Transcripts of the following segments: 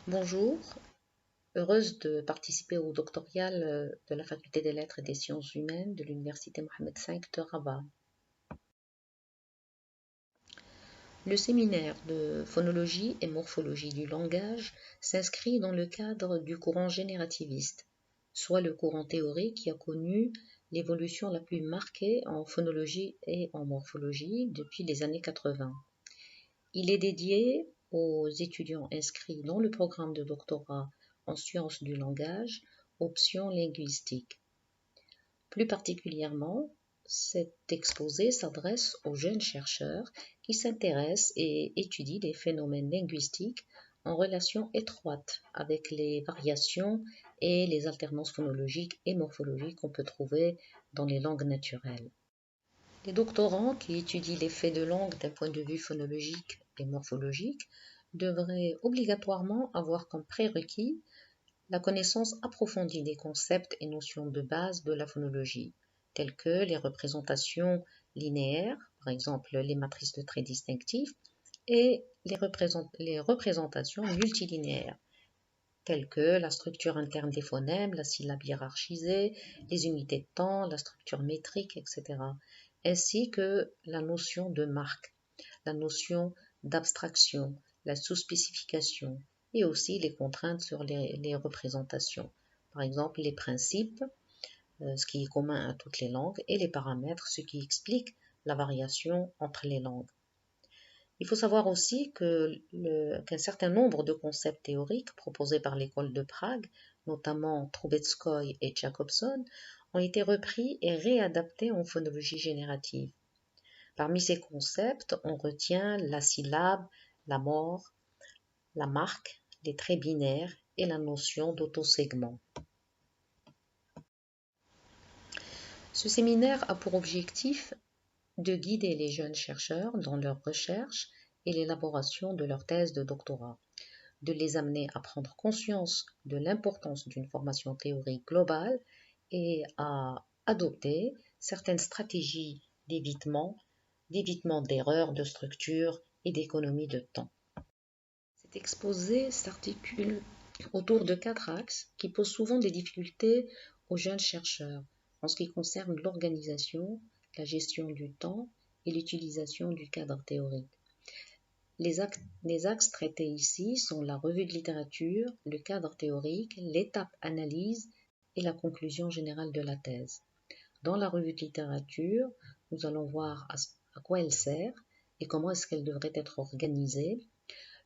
Bonjour, heureuse de participer au doctoral de la Faculté des Lettres et des Sciences humaines de l'Université Mohammed V de Rabat. Le séminaire de phonologie et morphologie du langage s'inscrit dans le cadre du courant générativiste, soit le courant théorique qui a connu l'évolution la plus marquée en phonologie et en morphologie depuis les années 80. Il est dédié aux étudiants inscrits dans le programme de doctorat en sciences du langage, option linguistique. Plus particulièrement, cet exposé s'adresse aux jeunes chercheurs qui s'intéressent et étudient les phénomènes linguistiques en relation étroite avec les variations et les alternances phonologiques et morphologiques qu'on peut trouver dans les langues naturelles. Les doctorants qui étudient les faits de langue d'un point de vue phonologique et morphologique devraient obligatoirement avoir comme prérequis la connaissance approfondie des concepts et notions de base de la phonologie, tels que les représentations linéaires, par exemple les matrices de traits distinctifs, et les représentations multilinéaires, telles que la structure interne des phonèmes, la syllabe hiérarchisée, les unités de temps, la structure métrique, etc., ainsi que la notion de marque, la notion d'abstraction, la sous-spécification et aussi les contraintes sur les représentations. Par exemple, les principes, ce qui est commun à toutes les langues, et les paramètres, ce qui explique la variation entre les langues. Il faut savoir aussi qu'un certain nombre de concepts théoriques proposés par l'école de Prague, notamment Trubetskoy et Jacobson, ont été repris et réadaptés en phonologie générative. Parmi ces concepts, on retient la syllabe, la mort, la marque, les traits binaires et la notion d'autosegment. Ce séminaire a pour objectif de guider les jeunes chercheurs dans leurs recherches et l'élaboration de leur thèse de doctorat, de les amener à prendre conscience de l'importance d'une formation théorique globale et à adopter certaines stratégies d'évitement d'erreurs de structure et d'économie de temps. Cet exposé s'articule autour de 4 axes qui posent souvent des difficultés aux jeunes chercheurs en ce qui concerne l'organisation, la gestion du temps et l'utilisation du cadre théorique. Les axes traités ici sont la revue de littérature, le cadre théorique, l'étape analyse et la conclusion générale de la thèse. Dans la revue de littérature, nous allons voir à quoi elle sert et comment est-ce qu'elle devrait être organisée.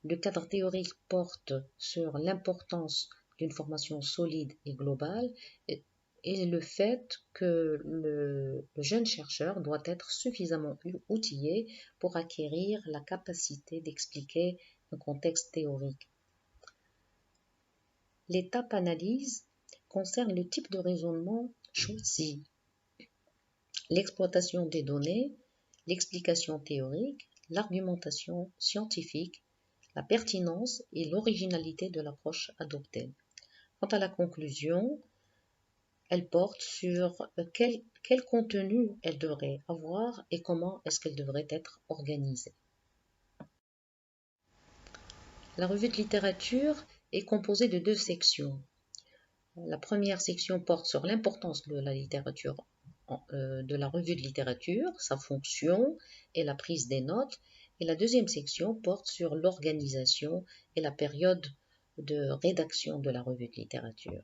Le cadre théorique porte sur l'importance d'une formation solide et globale et le fait que le jeune chercheur doit être suffisamment outillé pour acquérir la capacité d'expliquer un contexte théorique. L'étape analyse concerne le type de raisonnement choisi, l'exploitation des données, l'explication théorique, l'argumentation scientifique, la pertinence et l'originalité de l'approche adoptée. Quant à la conclusion, elle porte sur quel contenu elle devrait avoir et comment est-ce qu'elle devrait être organisée. La revue de littérature est composée de 2 sections. La première section porte sur l'importance de la littérature, de la revue de littérature, sa fonction et la prise des notes. Et la deuxième section porte sur l'organisation et la période de rédaction de la revue de littérature.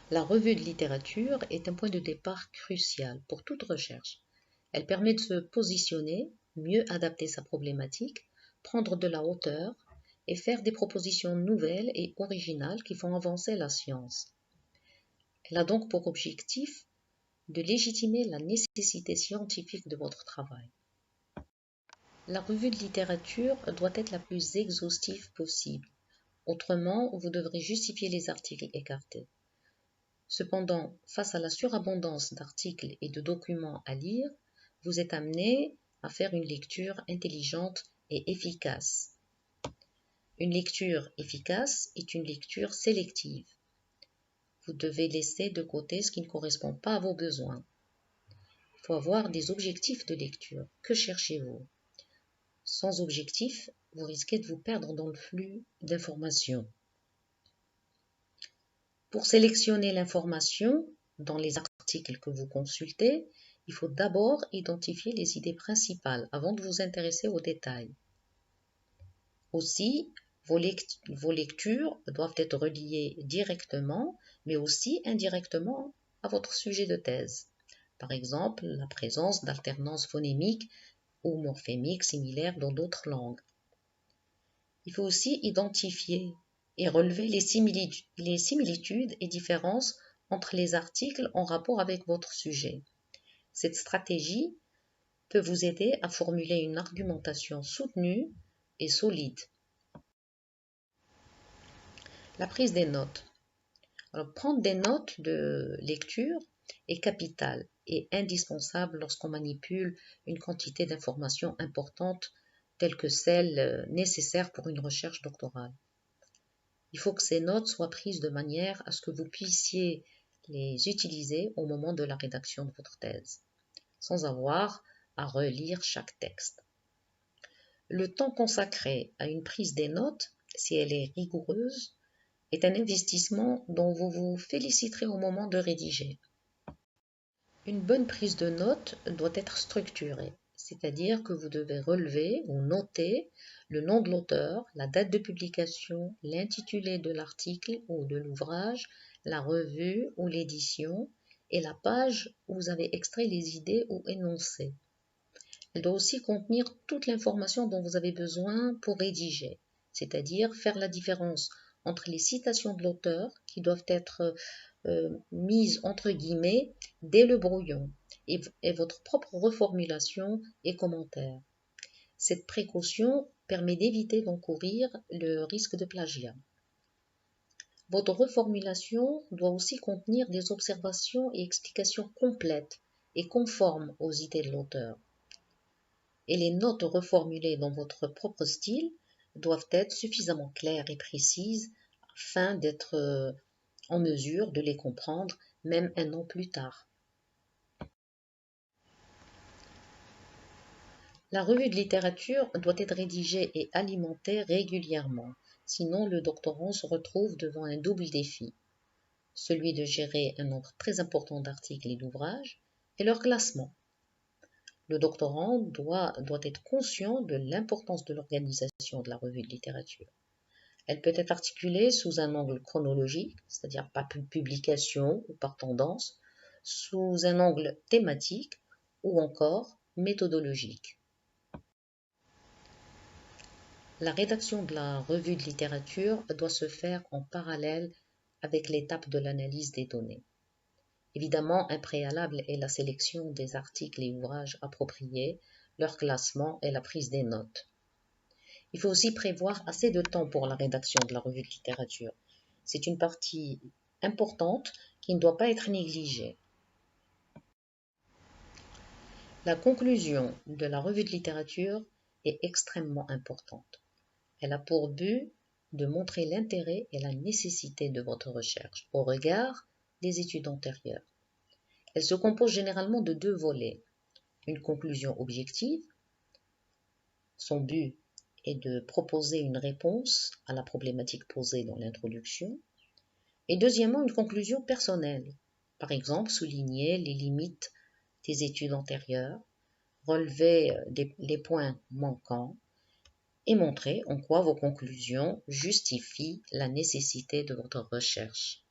La revue de littérature est un point de départ crucial pour toute recherche. Elle permet de se positionner, mieux adapter sa problématique, prendre de la hauteur et faire des propositions nouvelles et originales qui font avancer la science. Elle a donc pour objectif de légitimer la nécessité scientifique de votre travail. La revue de littérature doit être la plus exhaustive possible. Autrement, vous devrez justifier les articles écartés. Cependant, face à la surabondance d'articles et de documents à lire, vous êtes amené à faire une lecture intelligente et efficace. Une lecture efficace est une lecture sélective. Vous devez laisser de côté ce qui ne correspond pas à vos besoins. Il faut avoir des objectifs de lecture. Que cherchez-vous ? Sans objectif, vous risquez de vous perdre dans le flux d'informations. Pour sélectionner l'information dans les articles que vous consultez, il faut d'abord identifier les idées principales avant de vous intéresser aux détails. Aussi, vos lectures doivent être reliées directement, mais aussi indirectement à votre sujet de thèse. Par exemple, la présence d'alternances phonémiques ou morphémiques similaires dans d'autres langues. Il faut aussi identifier et relever les similitudes et différences entre les articles en rapport avec votre sujet. Cette stratégie peut vous aider à formuler une argumentation soutenue et solide. La prise des notes. Alors, prendre des notes de lecture est capital et indispensable lorsqu'on manipule une quantité d'informations importantes telles que celles nécessaires pour une recherche doctorale. Il faut que ces notes soient prises de manière à ce que vous puissiez les utiliser au moment de la rédaction de votre thèse, sans avoir à relire chaque texte. Le temps consacré à une prise des notes, si elle est rigoureuse, est un investissement dont vous vous féliciterez au moment de rédiger. Une bonne prise de notes doit être structurée, c'est-à-dire que vous devez relever ou noter le nom de l'auteur, la date de publication, l'intitulé de l'article ou de l'ouvrage, la revue ou l'édition et la page où vous avez extrait les idées ou énoncés. Elle doit aussi contenir toute l'information dont vous avez besoin pour rédiger, c'est-à-dire faire la différence entre les citations de l'auteur qui doivent être mises entre guillemets dès le brouillon et votre propre reformulation et commentaire. Cette précaution permet d'éviter d'encourir le risque de plagiat. Votre reformulation doit aussi contenir des observations et explications complètes et conformes aux idées de l'auteur. Et les notes reformulées dans votre propre style doivent être suffisamment claires et précises afin d'être en mesure de les comprendre même un an plus tard. La revue de littérature doit être rédigée et alimentée régulièrement, sinon le doctorant se retrouve devant un double défi, celui de gérer un nombre très important d'articles et d'ouvrages et leur classement. Le doctorant doit être conscient de l'importance de l'organisation de la revue de littérature. Elle peut être articulée sous un angle chronologique, c'est-à-dire par publication ou par tendance, sous un angle thématique ou encore méthodologique. La rédaction de la revue de littérature doit se faire en parallèle avec l'étape de l'analyse des données. Évidemment, un préalable est la sélection des articles et ouvrages appropriés, leur classement et la prise des notes. Il faut aussi prévoir assez de temps pour la rédaction de la revue de littérature. C'est une partie importante qui ne doit pas être négligée. La conclusion de la revue de littérature est extrêmement importante. Elle a pour but de montrer l'intérêt et la nécessité de votre recherche au regard des études antérieures. Elle se compose généralement de deux volets. Une conclusion objective. Son but est de proposer une réponse à la problématique posée dans l'introduction. Et deuxièmement, une conclusion personnelle. Par exemple, souligner les limites des études antérieures, relever les points manquants et montrer en quoi vos conclusions justifient la nécessité de votre recherche.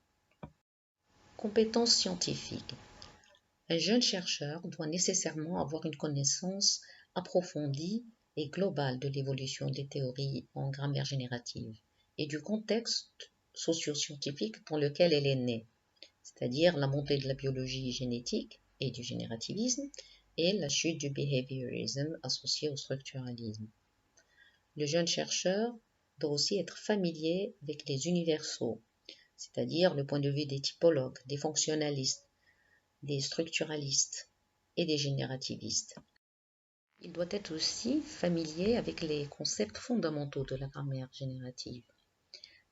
Compétences scientifiques. Un jeune chercheur doit nécessairement avoir une connaissance approfondie et globale de l'évolution des théories en grammaire générative et du contexte socio-scientifique dans lequel elle est née, c'est-à-dire la montée de la biologie génétique et du générativisme et la chute du behaviorisme associé au structuralisme. Le jeune chercheur doit aussi être familier avec les universaux, c'est-à-dire le point de vue des typologues, des fonctionnalistes, des structuralistes et des générativistes. Il doit être aussi familier avec les concepts fondamentaux de la grammaire générative.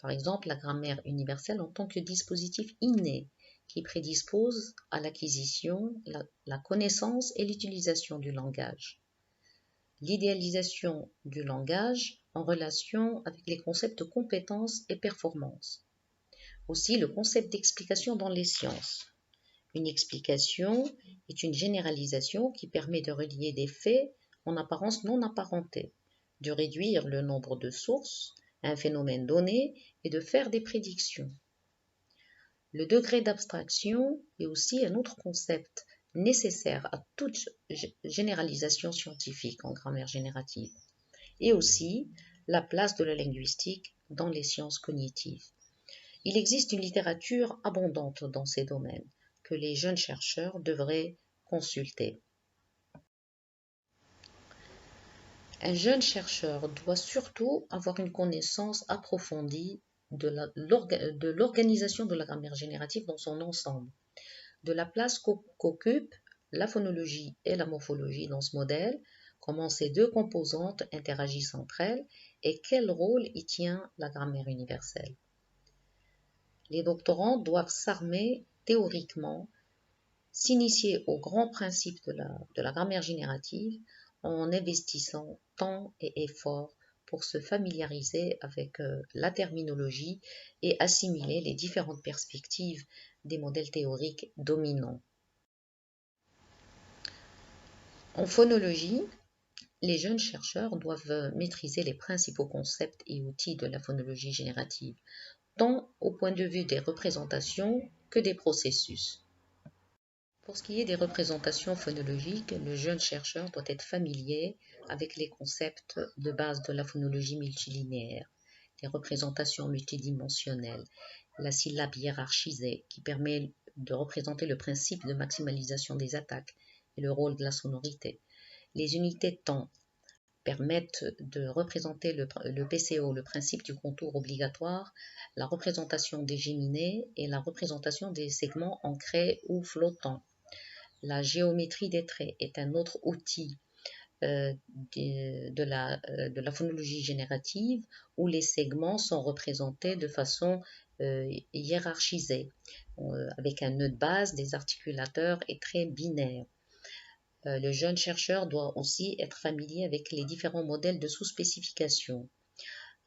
Par exemple, la grammaire universelle en tant que dispositif inné qui prédispose à l'acquisition, la connaissance et l'utilisation du langage. l'idéalisation du langage en relation avec les concepts de compétences et performance. Aussi, le concept d'explication dans les sciences. Une explication est une généralisation qui permet de relier des faits en apparence non apparentés, de réduire le nombre de sources à un phénomène donné et de faire des prédictions. Le degré d'abstraction est aussi un autre concept nécessaire à toute généralisation scientifique en grammaire générative, et aussi la place de la linguistique dans les sciences cognitives. Il existe une littérature abondante dans ces domaines que les jeunes chercheurs devraient consulter. Un jeune chercheur doit surtout avoir une connaissance approfondie de l'organisation de la grammaire générative dans son ensemble, de la place qu'occupent la phonologie et la morphologie dans ce modèle, comment ces deux composantes interagissent entre elles et quel rôle y tient la grammaire universelle. Les doctorants doivent s'armer théoriquement, s'initier aux grands principes de la grammaire générative en investissant temps et effort pour se familiariser avec la terminologie et assimiler les différentes perspectives des modèles théoriques dominants. En phonologie, les jeunes chercheurs doivent maîtriser les principaux concepts et outils de la phonologie générative, tant au point de vue des représentations que des processus. Pour ce qui est des représentations phonologiques, le jeune chercheur doit être familier avec les concepts de base de la phonologie multilinéaire, les représentations multidimensionnelles, la syllabe hiérarchisée qui permet de représenter le principe de maximalisation des attaques et le rôle de la sonorité. Les unités de temps permettent de représenter le PCO, le principe du contour obligatoire, la représentation des géminés et la représentation des segments ancrés ou flottants. La géométrie des traits est un autre outil de la phonologie générative où les segments sont représentés de façon hiérarchisée, avec un nœud de base, des articulateurs et traits binaires. Le jeune chercheur doit aussi être familier avec les différents modèles de sous-spécification.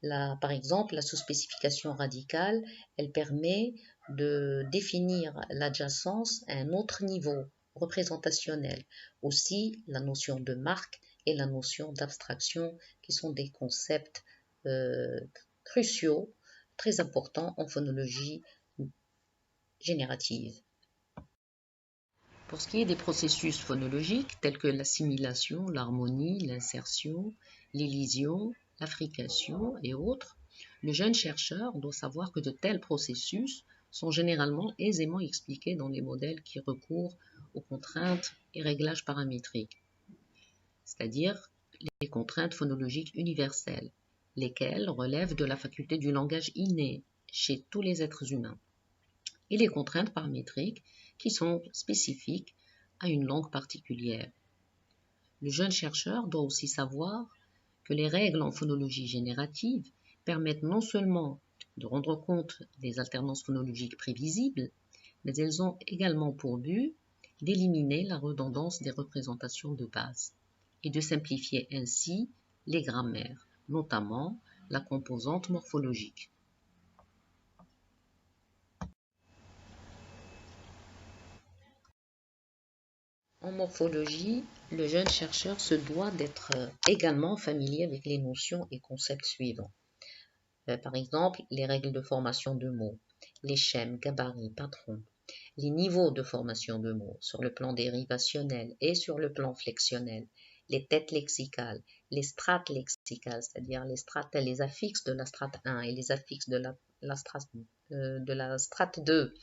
Par exemple, la sous-spécification radicale, elle permet de définir l'adjacence à un autre niveau représentationnel. Aussi, la notion de marque et la notion d'abstraction, qui sont des concepts cruciaux, très importants en phonologie générative. Pour ce qui est des processus phonologiques tels que l'assimilation, l'harmonie, l'insertion, l'élision, l'affrication et autres, le jeune chercheur doit savoir que de tels processus sont généralement aisément expliqués dans les modèles qui recourent aux contraintes et réglages paramétriques, c'est-à-dire les contraintes phonologiques universelles, lesquelles relèvent de la faculté du langage inné chez tous les êtres humains, et les contraintes paramétriques qui sont spécifiques à une langue particulière. Le jeune chercheur doit aussi savoir que les règles en phonologie générative permettent non seulement de rendre compte des alternances phonologiques prévisibles, mais elles ont également pour but d'éliminer la redondance des représentations de base et de simplifier ainsi les grammaires, notamment la composante morphologique. En morphologie, le jeune chercheur se doit d'être également familier avec les notions et concepts suivants. Par exemple, les règles de formation de mots, les schèmes, gabarits, patrons, les niveaux de formation de mots sur le plan dérivationnel et sur le plan flexionnel, les têtes lexicales, les strates lexicales, c'est-à-dire les affixes de la strate 1 et les affixes de la strate 2.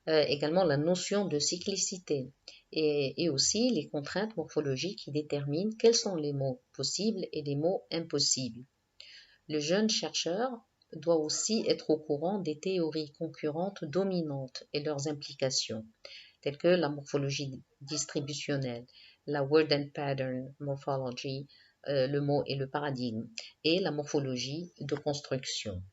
Également la notion de cyclicité et aussi les contraintes morphologiques qui déterminent quels sont les mots possibles et les mots impossibles. Le jeune chercheur doit aussi être au courant des théories concurrentes dominantes et leurs implications, telles que la morphologie distributionnelle, la word and pattern morphology, le mot et le paradigme, et la morphologie de construction.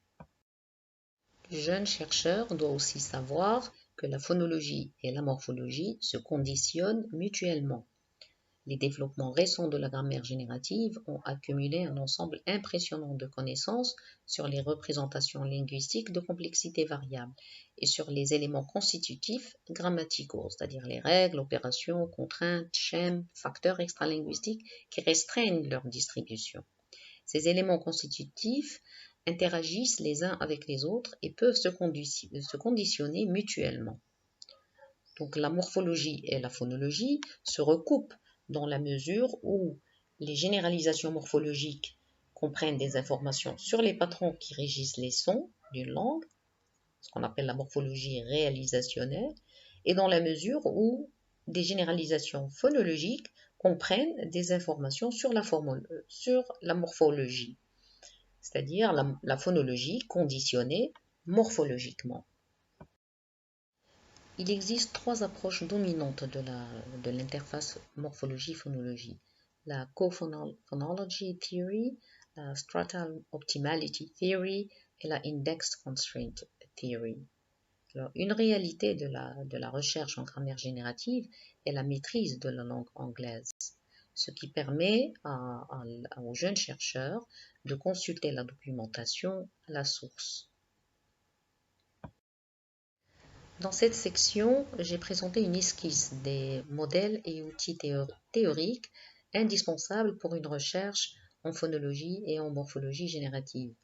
Le jeune chercheur doit aussi savoir que la phonologie et la morphologie se conditionnent mutuellement. Les développements récents de la grammaire générative ont accumulé un ensemble impressionnant de connaissances sur les représentations linguistiques de complexité variable et sur les éléments constitutifs grammaticaux, c'est-à-dire les règles, opérations, contraintes, schèmes, facteurs extralinguistiques qui restreignent leur distribution. Ces éléments constitutifs interagissent les uns avec les autres et peuvent se conditionner mutuellement. Donc la morphologie et la phonologie se recoupent dans la mesure où les généralisations morphologiques comprennent des informations sur les patrons qui régissent les sons d'une langue, ce qu'on appelle la morphologie réalisationnelle, et dans la mesure où des généralisations phonologiques comprennent des informations sur la morphologie, c'est-à-dire la phonologie conditionnée morphologiquement. Il existe trois approches dominantes de l'interface morphologie-phonologie: la Co-Phonology Theory, la Stratal Optimality Theory et la Indexed Constraint Theory. Alors, une réalité de la recherche en grammaire générative est la maîtrise de la langue anglaise, ce qui permet aux jeunes chercheurs de consulter la documentation à la source. Dans cette section, j'ai présenté une esquisse des modèles et outils théoriques indispensables pour une recherche en phonologie et en morphologie générative.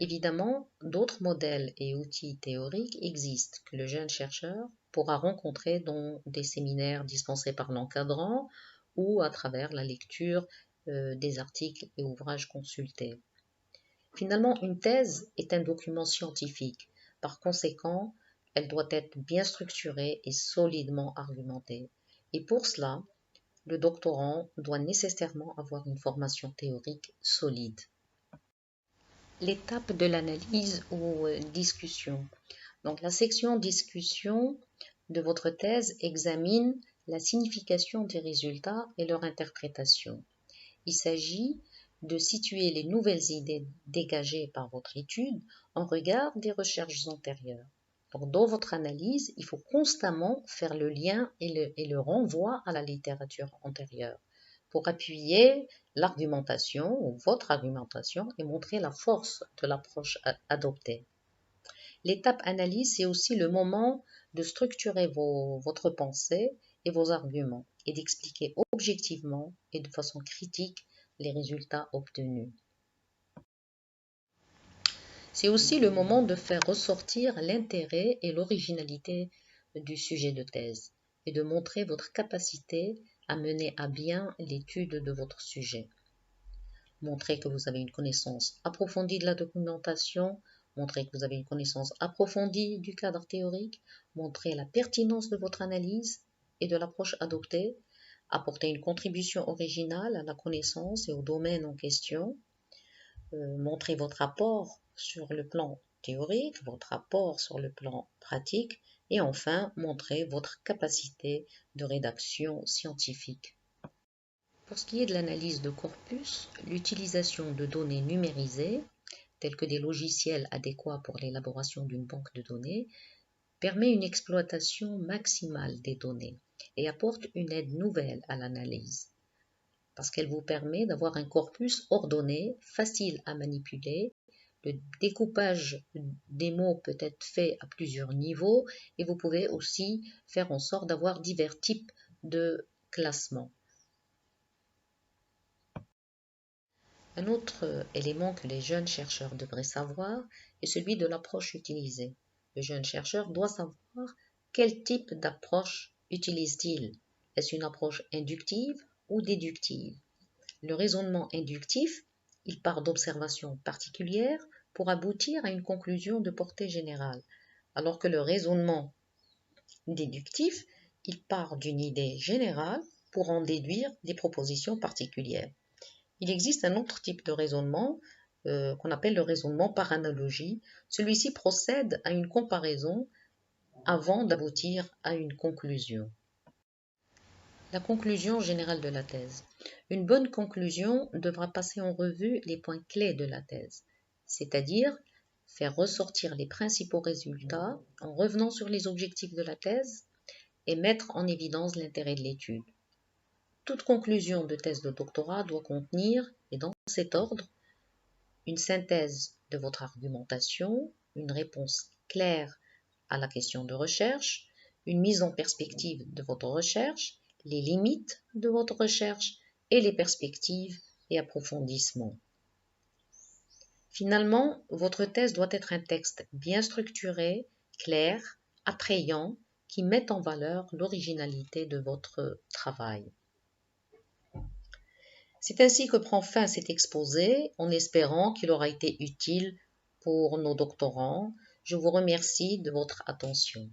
Évidemment, d'autres modèles et outils théoriques existent que le jeune chercheur pourra rencontrer dans des séminaires dispensés par l'encadrant ou à travers la lecture des articles et ouvrages consultés. Finalement, une thèse est un document scientifique. Par conséquent, elle doit être bien structurée et solidement argumentée. Et pour cela, le doctorant doit nécessairement avoir une formation théorique solide. L'étape de l'analyse ou discussion. Donc la section discussion de votre thèse examine la signification des résultats et leur interprétation. Il s'agit de situer les nouvelles idées dégagées par votre étude en regard des recherches antérieures. Donc, dans votre analyse, il faut constamment faire le lien et le renvoi à la littérature antérieure pour appuyer l'argumentation ou votre argumentation et montrer la force de l'approche adoptée. L'étape analyse, c'est aussi le moment de structurer votre pensée et vos arguments et d'expliquer objectivement et de façon critique les résultats obtenus. C'est aussi le moment de faire ressortir l'intérêt et l'originalité du sujet de thèse et de montrer votre capacité à mener à bien l'étude de votre sujet. Montrer que vous avez une connaissance approfondie de la documentation, montrer que vous avez une connaissance approfondie du cadre théorique, montrer la pertinence de votre analyse et de l'approche adoptée, apporter une contribution originale à la connaissance et au domaine en question, montrer votre apport sur le plan théorique, votre apport sur le plan pratique, et enfin montrer votre capacité de rédaction scientifique. Pour ce qui est de l'analyse de corpus, l'utilisation de données numérisées, telles que des logiciels adéquats pour l'élaboration d'une banque de données, permet une exploitation maximale des données et apporte une aide nouvelle à l'analyse, parce qu'elle vous permet d'avoir un corpus ordonné, facile à manipuler. Le découpage des mots peut être fait à plusieurs niveaux et vous pouvez aussi faire en sorte d'avoir divers types de classements. Un autre élément que les jeunes chercheurs devraient savoir est celui de l'approche utilisée. Le jeune chercheur doit savoir quel type d'approche utilise-t-il. Est-ce une approche inductive ou déductive? Le raisonnement inductif, il part d'observations particulières pour aboutir à une conclusion de portée générale, alors que le raisonnement déductif, il part d'une idée générale pour en déduire des propositions particulières. Il existe un autre type de raisonnement qu'on appelle le raisonnement par analogie. Celui-ci procède à une comparaison avant d'aboutir à une conclusion. La conclusion générale de la thèse. Une bonne conclusion devra passer en revue les points clés de la thèse, c'est-à-dire faire ressortir les principaux résultats en revenant sur les objectifs de la thèse et mettre en évidence l'intérêt de l'étude. Toute conclusion de thèse de doctorat doit contenir, et dans cet ordre, une synthèse de votre argumentation, une réponse claire à la question de recherche, une mise en perspective de votre recherche, les limites de votre recherche et les perspectives et approfondissements. Finalement, votre thèse doit être un texte bien structuré, clair, attrayant, qui met en valeur l'originalité de votre travail. C'est ainsi que prend fin cet exposé, en espérant qu'il aura été utile pour nos doctorants. Je vous remercie de votre attention.